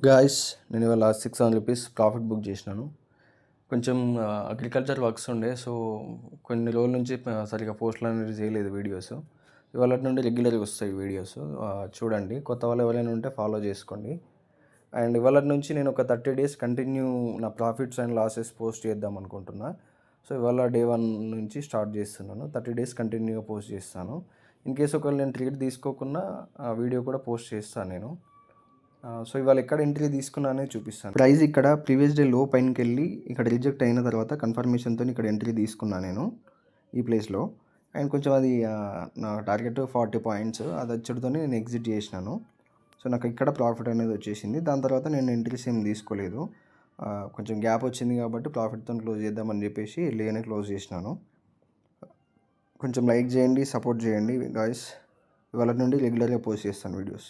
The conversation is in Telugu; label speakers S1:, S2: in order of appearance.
S1: గాయ్స్, నేను ఇవాళ 600 రూపీస్ ప్రాఫిట్ బుక్ చేసినాను. కొంచెం అగ్రికల్చర్ వర్క్స్ ఉండే, సో కొన్ని రోజుల నుంచి సరిగ్గా పోస్టులు అనేది చేయలేదు వీడియోస్. ఇవాళ నుండి రెగ్యులర్గా వస్తాయి వీడియోస్. చూడండి, కొత్త వాళ్ళు ఎవరైనా ఉంటే ఫాలో చేసుకోండి. అండ్ ఇవాళ నుంచి నేను ఒక 30 డేస్ కంటిన్యూ నా ప్రాఫిట్స్ అండ్ లాసెస్ పోస్ట్ చేద్దాం అనుకుంటున్నా. సో ఇవాళ డే 1 నుంచి స్టార్ట్ చేస్తున్నాను. 30 డేస్ కంటిన్యూగా పోస్ట్ చేస్తాను. ఇన్ కేస్ ఒకవేళ నేను ట్రేడ్ తీసుకోకుండా వీడియో కూడా పోస్ట్ చేస్తాను నేను. సో ఇవాళ ఎక్కడ ఎంట్రీ తీసుకున్నా అనేది చూపిస్తాను. ప్రైస్ ఇక్కడ ప్రీవియస్ డే లో పైనకి వెళ్ళి ఇక్కడ రిజెక్ట్ అయిన తర్వాత కన్ఫర్మేషన్తో ఇక్కడ ఎంట్రీ తీసుకున్నాను నేను ఈ ప్లేస్లో. అండ్ కొంచెం అది నా టార్గెట్ 40 పాయింట్స్ అది వచ్చేటితోనే నేను ఎగ్జిట్ చేసినాను. సో నాకు ఇక్కడ ప్రాఫిట్ అనేది వచ్చేసింది. దాని తర్వాత నేను ఎంట్రీస్ ఏం తీసుకోలేదు. కొంచెం గ్యాప్ వచ్చింది కాబట్టి ప్రాఫిట్తో క్లోజ్ చేద్దామని చెప్పేసి లేనే క్లోజ్ చేసినాను. కొంచెం లైక్ చేయండి, సపోర్ట్ చేయండి గాయ్స్. ఇవాళ నుండి రెగ్యులర్గా పోస్ట్ చేస్తాను వీడియోస్.